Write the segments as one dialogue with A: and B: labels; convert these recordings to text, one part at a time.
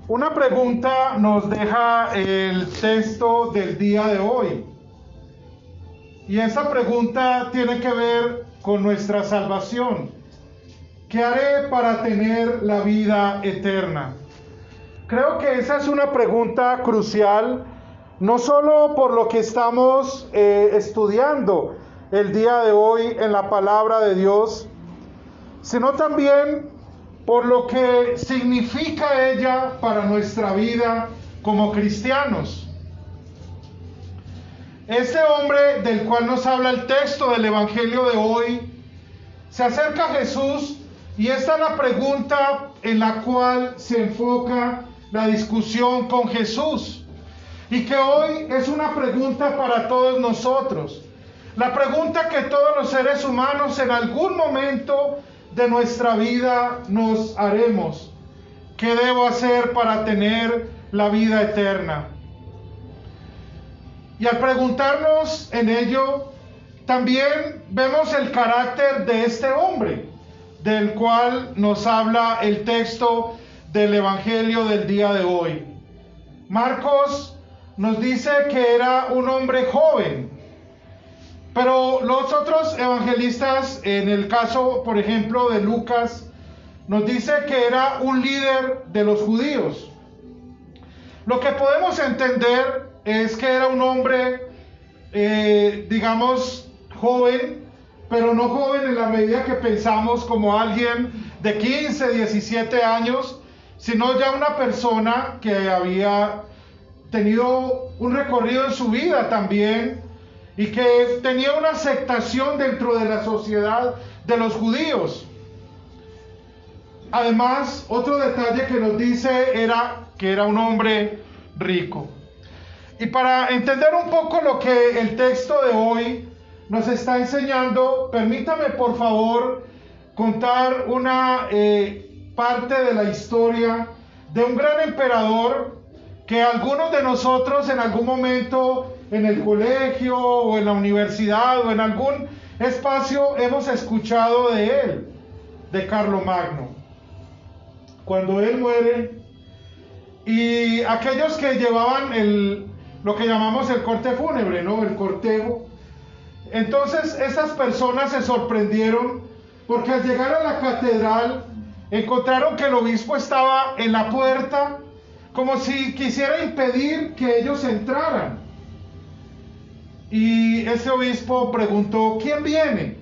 A: Una pregunta nos deja el texto del día de hoy. Y esa pregunta tiene que ver con nuestra salvación. ¿Qué haré para tener la vida eterna? Creo que esa es una pregunta crucial, no solo por lo que estamos estudiando el día de hoy en la palabra de Dios, sino también por lo que significa ella para nuestra vida como cristianos. Este hombre del cual nos habla el texto del Evangelio de hoy, se acerca a Jesús y esta es la pregunta en la cual se enfoca la discusión con Jesús. Y que hoy es una pregunta para todos nosotros. La pregunta que todos los seres humanos en algún momento de nuestra vida nos haremos. ¿Qué debo hacer para tener la vida eterna? Y al preguntarnos en ello, también vemos el carácter de este hombre, del cual nos habla el texto del Evangelio del día de hoy. Marcos nos dice que era un hombre joven, pero los otros evangelistas, en el caso, por ejemplo, de Lucas, nos dice que era un líder de los judíos. Lo que podemos entender es que era un hombre, digamos, joven, pero no joven en la medida que pensamos como alguien de 15, 17 años, sino ya una persona que había tenido un recorrido en su vida también y que tenía una aceptación dentro de la sociedad de los judíos. Además, otro detalle que nos dice era que era un hombre rico. Y para entender un poco lo que el texto de hoy nos está enseñando, permítame por favor contar una parte de la historia de un gran emperador que algunos de nosotros en algún momento en el colegio o en la universidad o en algún espacio hemos escuchado de él, de Carlomagno. Cuando él muere, y aquellos que llevaban lo que llamamos el corte fúnebre, ¿no? El cortejo. Entonces esas personas se sorprendieron porque al llegar a la catedral encontraron que el obispo estaba en la puerta como si quisiera impedir que ellos entraran. Y ese obispo preguntó: ¿quién viene?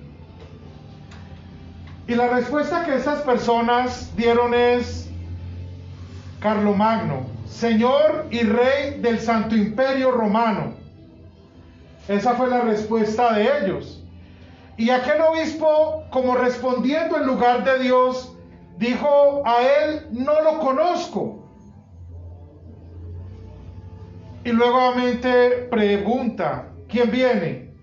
A: Y la respuesta que esas personas dieron es: Carlomagno, Señor y Rey del Santo Imperio Romano. Esa fue la respuesta de ellos. Y aquel obispo, como respondiendo en lugar de Dios, dijo: a él no lo conozco. Y nuevamente pregunta: ¿quién viene?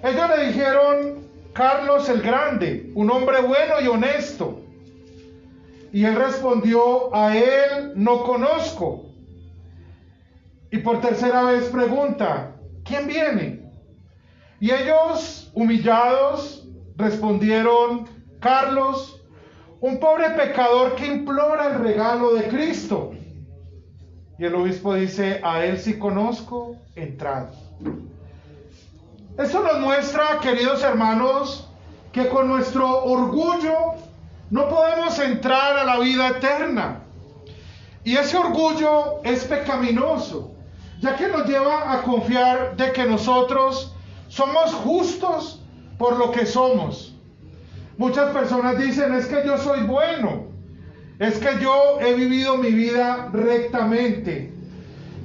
A: Ellos le dijeron: Carlos el Grande, un hombre bueno y honesto. Y él respondió: a él no conozco. Y por tercera vez pregunta: ¿quién viene? Y ellos, humillados, respondieron: Carlos, un pobre pecador que implora el regalo de Cristo. Y el obispo dice: a él sí conozco, entrad. Esto nos muestra, queridos hermanos, que con nuestro orgullo no podemos entrar a la vida eterna. Y ese orgullo es pecaminoso, ya que nos lleva a confiar de que nosotros somos justos por lo que somos. Muchas personas dicen: es que yo soy bueno, es que yo he vivido mi vida rectamente.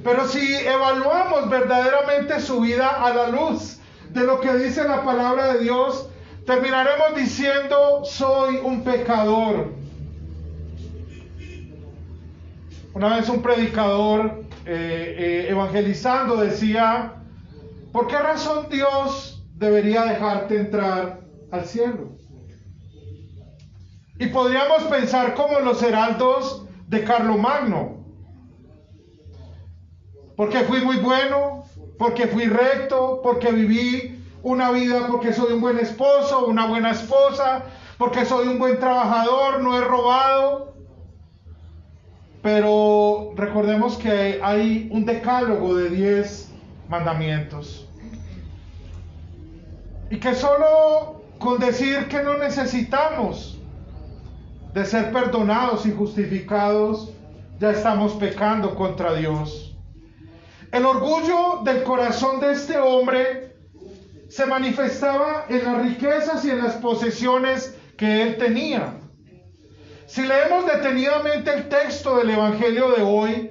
A: Pero si evaluamos verdaderamente su vida a la luz de lo que dice la palabra de Dios, terminaremos diciendo: soy un pecador. Una vez un predicador evangelizando decía: ¿por qué razón Dios debería dejarte entrar al cielo? Y podríamos pensar como los heraldos de Carlomagno: porque fui muy bueno, porque fui recto, porque viví una vida, porque soy un buen esposo, una buena esposa, porque soy un buen trabajador, no he robado. pero recordemos que hay un decálogo de 10 mandamientos. Y que solo con decir que no necesitamos de ser perdonados y justificados, ya estamos pecando contra Dios. El orgullo del corazón de este hombre se manifestaba en las riquezas y en las posesiones que él tenía. Si leemos detenidamente el texto del Evangelio de hoy,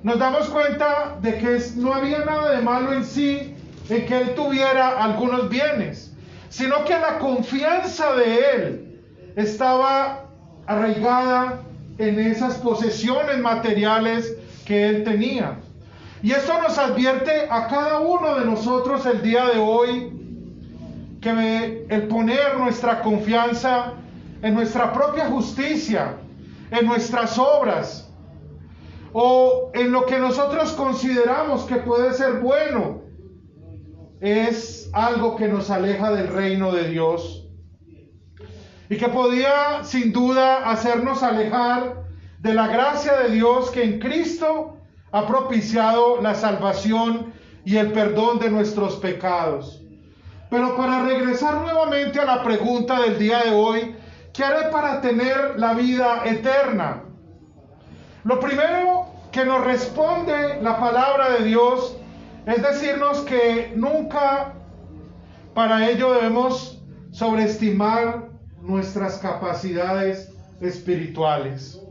A: nos damos cuenta de que no había nada de malo en sí en que él tuviera algunos bienes, sino que la confianza de él estaba arraigada en esas posesiones materiales que él tenía. Y esto nos advierte a cada uno de nosotros el día de hoy que el poner nuestra confianza en nuestra propia justicia, en nuestras obras, o en lo que nosotros consideramos que puede ser bueno, es algo que nos aleja del reino de Dios y que podía sin duda hacernos alejar de la gracia de Dios que en Cristo ha propiciado la salvación y el perdón de nuestros pecados. Pero para regresar nuevamente a la pregunta del día de hoy, ¿qué haré para tener la vida eterna? Lo primero que nos responde la palabra de Dios es decirnos que nunca para ello debemos sobreestimar nuestras capacidades espirituales.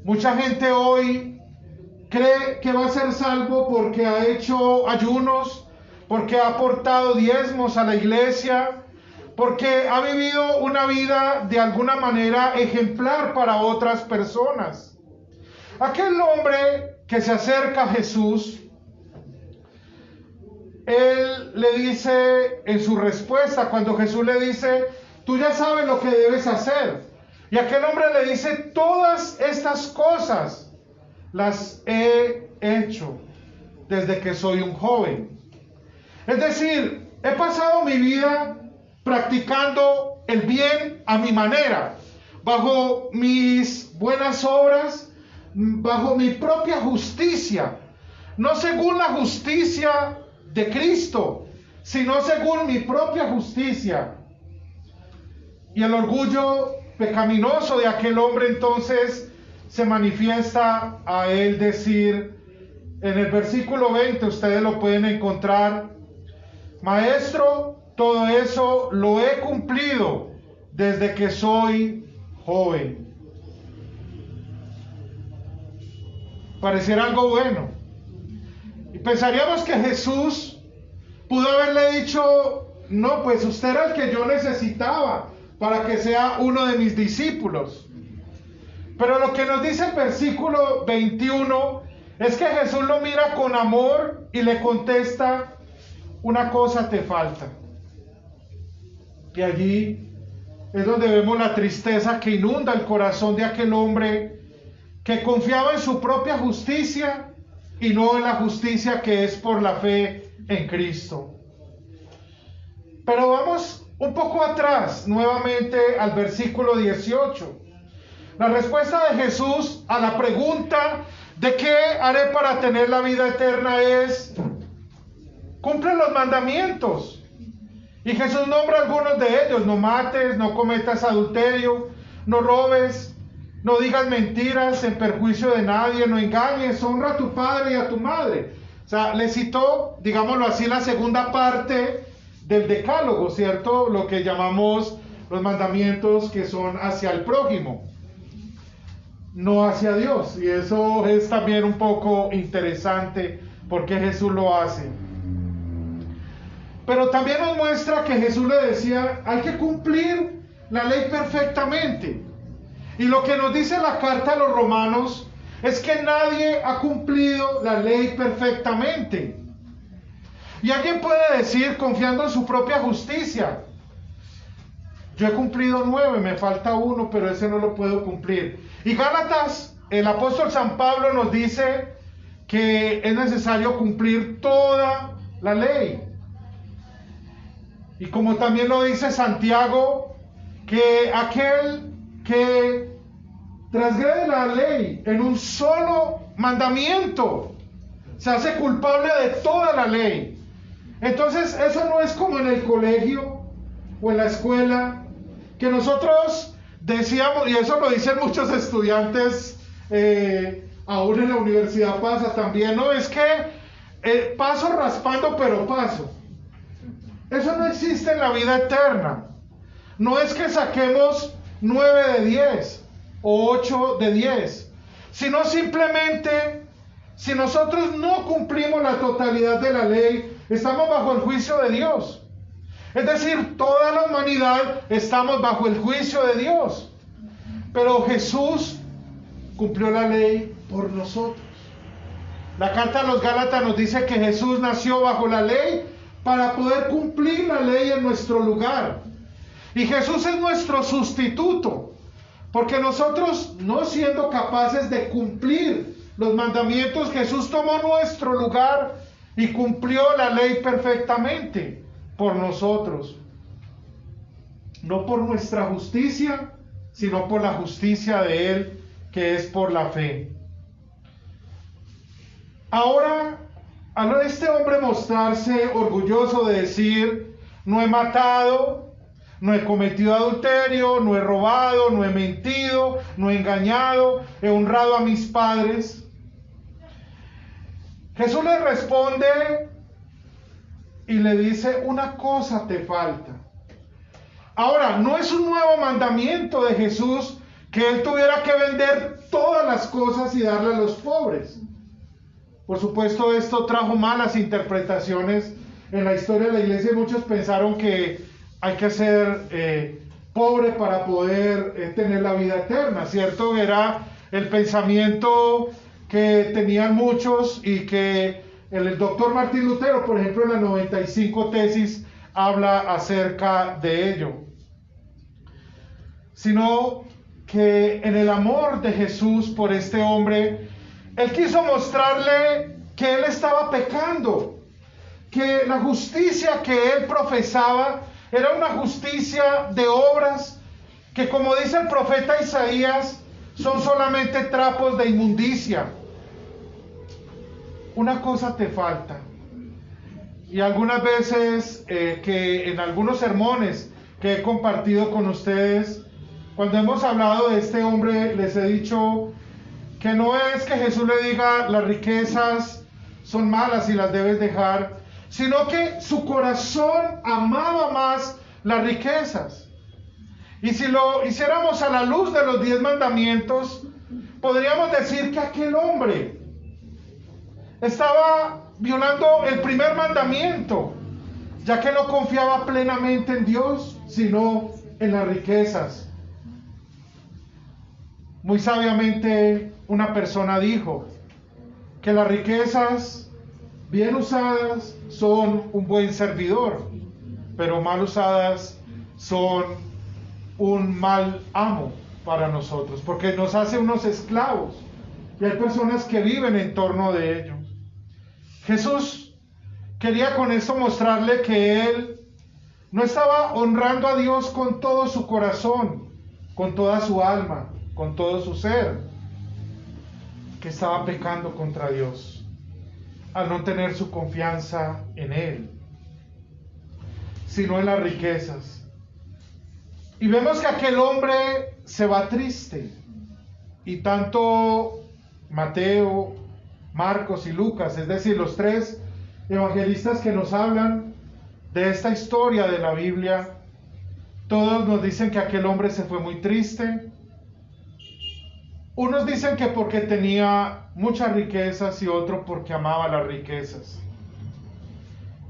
A: Mucha gente hoy cree que va a ser salvo porque ha hecho ayunos, porque ha aportado diezmos a la iglesia, porque ha vivido una vida de alguna manera ejemplar para otras personas. Aquel hombre que se acerca a Jesús, él le dice en su respuesta, cuando Jesús le dice, tú ya sabes lo que debes hacer. Y aquel hombre le dice, todas estas cosas las he hecho desde que soy un joven. Es decir, he pasado mi vida practicando el bien a mi manera, bajo mis buenas obras, bajo mi propia justicia, no según la justicia de Cristo, sino según mi propia justicia. Y el orgullo pecaminoso de aquel hombre entonces se manifiesta a él decir, en el versículo 20 ustedes lo pueden encontrar, Maestro, todo eso lo he cumplido desde que soy joven. Pareciera algo bueno. Y pensaríamos que Jesús pudo haberle dicho, no, pues usted era el que yo necesitaba para que sea uno de mis discípulos. Pero lo que nos dice el versículo 21 es que Jesús lo mira con amor y le contesta, una cosa te falta. Y allí es donde vemos la tristeza que inunda el corazón de aquel hombre que confiaba en su propia justicia y no en la justicia que es por la fe en Cristo. Pero vamos un poco atrás, nuevamente al versículo 18. La respuesta de Jesús a la pregunta de qué haré para tener la vida eterna es, cumple los mandamientos. Y Jesús nombra algunos de ellos: no mates, no cometas adulterio, no robes, no digas mentiras en perjuicio de nadie, no engañes, honra a tu padre y a tu madre. O sea, le citó, digámoslo así, la segunda parte del decálogo, ¿cierto? Lo que llamamos los mandamientos que son hacia el prójimo, no hacia Dios. Y eso es también un poco interesante porque Jesús lo hace. Pero también nos muestra que Jesús le decía, hay que cumplir la ley perfectamente. Y lo que nos dice la carta a los romanos es que nadie ha cumplido la ley perfectamente. Y alguien puede decir, confiando en su propia justicia, yo he cumplido 9, me falta 1, pero ese no lo puedo cumplir. Y Gálatas, el apóstol San Pablo nos dice que es necesario cumplir toda la ley. Y como también lo dice Santiago, que aquel que transgrede la ley en un solo mandamiento, se hace culpable de toda la ley. Entonces, eso no es como en el colegio o en la escuela, que nosotros decíamos, y eso lo dicen muchos estudiantes, aún en la universidad pasa también, ¿no? Es que paso raspando, pero paso. Eso no existe en la vida eterna. No es que saquemos 9 de 10 o 8 de 10, sino simplemente, si nosotros no cumplimos la totalidad de la ley, estamos bajo el juicio de Dios. Es decir, toda la humanidad estamos bajo el juicio de Dios. Pero Jesús cumplió la ley por nosotros. La carta a los Gálatas nos dice que Jesús nació bajo la ley para poder cumplir la ley en nuestro lugar. Y Jesús es nuestro sustituto, porque nosotros, no siendo capaces de cumplir los mandamientos, Jesús tomó nuestro lugar y cumplió la ley perfectamente por nosotros. No por nuestra justicia, sino por la justicia de Él, que es por la fe. Ahora, al este hombre mostrarse orgulloso de decir: no he matado, no he cometido adulterio, no he robado, no he mentido, no he engañado, he honrado a mis padres, Jesús le responde y le dice: una cosa te falta. Ahora, no es un nuevo mandamiento de Jesús que Él tuviera que vender todas las cosas y darle a los pobres. Por supuesto, esto trajo malas interpretaciones en la historia de la iglesia, y muchos pensaron que hay que ser pobre para poder tener la vida eterna, ¿cierto? Era el pensamiento que tenían muchos, y que el doctor Martín Lutero, por ejemplo, en las 95 tesis, habla acerca de ello. Sino que en el amor de Jesús por este hombre, Él quiso mostrarle que él estaba pecando, que la justicia que él profesaba era una justicia de obras, que, como dice el profeta Isaías, son solamente trapos de inmundicia. Una cosa te falta. Y algunas veces que en algunos sermones que he compartido con ustedes, cuando hemos hablado de este hombre, les he dicho que no es que Jesús le diga: las riquezas son malas y las debes dejar, sino que su corazón amaba más las riquezas. Y si lo hiciéramos a la luz de los 10 mandamientos, podríamos decir que aquel hombre estaba violando el primer mandamiento, ya que no confiaba plenamente en Dios, sino en las riquezas. Muy sabiamente, una persona dijo que las riquezas bien usadas son un buen servidor, pero mal usadas son un mal amo para nosotros, porque nos hace unos esclavos, y hay personas que viven en torno de ellos. Jesús quería con esto mostrarle que él no estaba honrando a Dios con todo su corazón, con toda su alma, con todo su ser, que estaba pecando contra Dios al no tener su confianza en Él, sino en las riquezas. Y vemos que aquel hombre se va triste, y tanto Mateo, Marcos y Lucas, es decir, los 3 evangelistas que nos hablan de esta historia de la Biblia, todos nos dicen que aquel hombre se fue muy triste. Unos dicen que porque tenía muchas riquezas, y otros porque amaba las riquezas.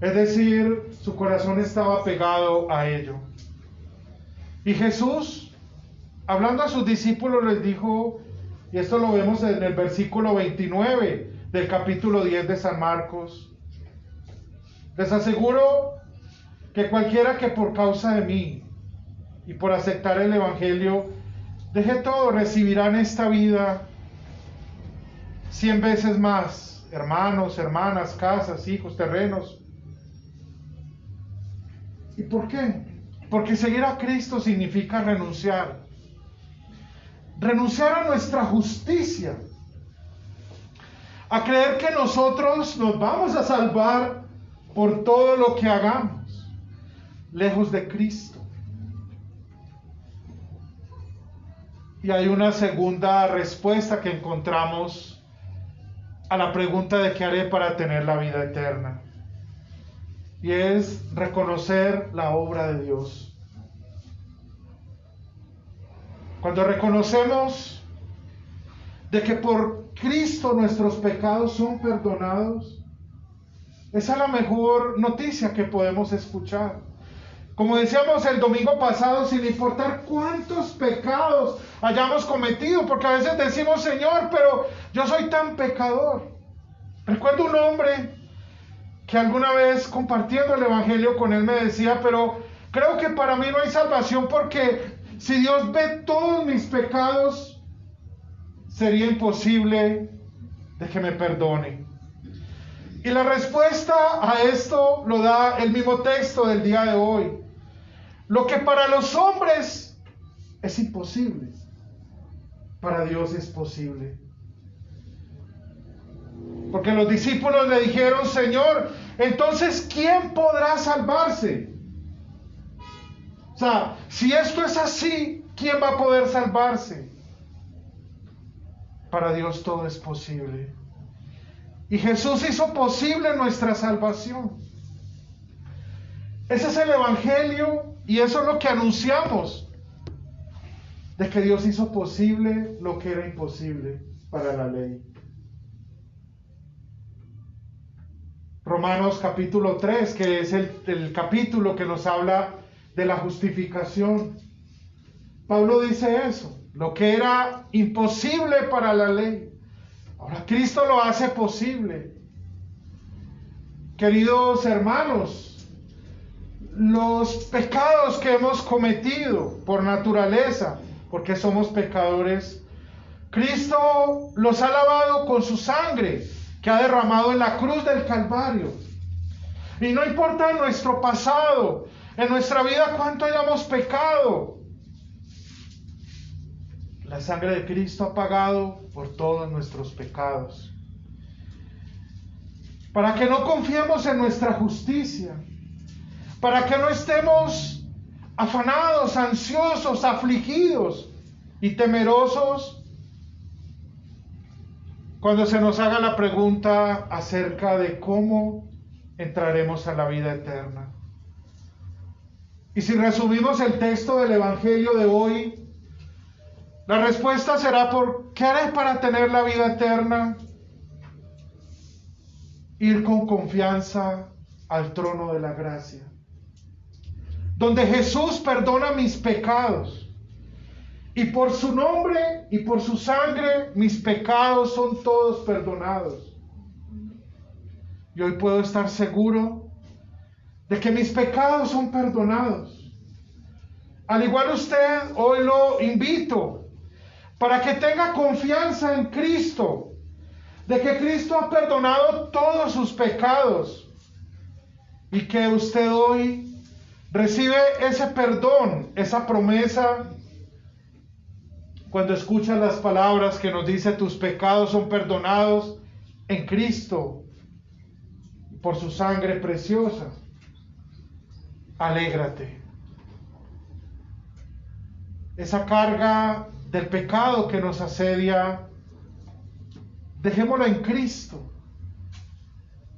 A: Es decir, su corazón estaba pegado a ello. Y Jesús, hablando a sus discípulos, les dijo, y esto lo vemos en el versículo 29 del capítulo 10 de San Marcos: les aseguro que cualquiera que por causa de mí y por aceptar el Evangelio deje todo, recibirá en esta vida 100 veces más, hermanos, hermanas, casas, hijos, terrenos. ¿Y por qué? Porque seguir a Cristo significa renunciar. renunciar a nuestra justicia, a creer que nosotros nos vamos a salvar por todo lo que hagamos, lejos de Cristo. Y hay una segunda respuesta que encontramos a la pregunta de qué haré para tener la vida eterna. Y es reconocer la obra de Dios. Cuando reconocemos de que por Cristo nuestros pecados son perdonados, esa es la mejor noticia que podemos escuchar. Como decíamos el domingo pasado, sin importar cuántos pecados hayamos cometido, porque a veces decimos, Señor, pero yo soy tan pecador. Recuerdo un hombre que alguna vez compartiendo el Evangelio con él me decía, pero creo que para mí no hay salvación porque si Dios ve todos mis pecados, sería imposible de que me perdone. Y la respuesta a esto lo da el mismo texto del día de hoy. Lo que para los hombres es imposible, para Dios es posible. Porque los discípulos le dijeron, Señor, entonces, ¿quién podrá salvarse? O sea, si esto es así, ¿quién va a poder salvarse? Para Dios todo es posible. Y Jesús hizo posible nuestra salvación. Ese es el Evangelio y eso es lo que anunciamos. De que Dios hizo posible lo que era imposible para la ley. Romanos capítulo 3, que es el capítulo que nos habla de la justificación. Pablo dice eso. Lo que era imposible para la ley, ahora Cristo lo hace posible. Queridos hermanos, los pecados que hemos cometido por naturaleza, porque somos pecadores, Cristo los ha lavado con su sangre que ha derramado en la cruz del Calvario. Y no importa en nuestro pasado, en nuestra vida cuánto hayamos pecado, la sangre de Cristo ha pagado por todos nuestros pecados. Para que no confiemos en nuestra justicia, para que no estemos afanados, ansiosos, afligidos y temerosos cuando se nos haga la pregunta acerca de cómo entraremos a la vida eterna. Y si resumimos el texto del Evangelio de hoy, la respuesta será por ¿qué haré para tener la vida eterna? Ir con confianza al trono de la gracia, donde Jesús perdona mis pecados, y por su nombre y por su sangre mis pecados son todos perdonados. Y hoy puedo estar seguro de que mis pecados son perdonados. Al igual usted, hoy lo invito para que tenga confianza en Cristo, de que Cristo ha perdonado todos sus pecados y que usted hoy recibe ese perdón, esa promesa, cuando escucha las palabras que nos dice tus pecados son perdonados en Cristo por su sangre preciosa. Alégrate. Esa carga del pecado que nos asedia, dejémosla en Cristo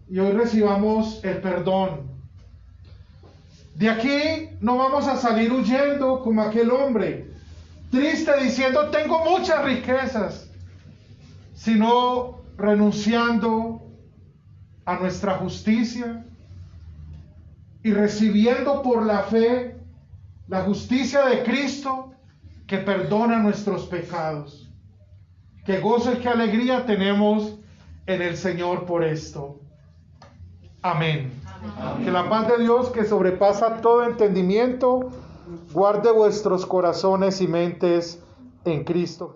A: y hoy recibamos el perdón. De aquí no vamos a salir huyendo como aquel hombre triste diciendo tengo muchas riquezas, sino renunciando a nuestra justicia y recibiendo por la fe la justicia de Cristo que perdona nuestros pecados. Qué gozo y qué alegría tenemos en el Señor por esto. Amén. Amén. Que la paz de Dios, que sobrepasa todo entendimiento, guarde vuestros corazones y mentes en Cristo.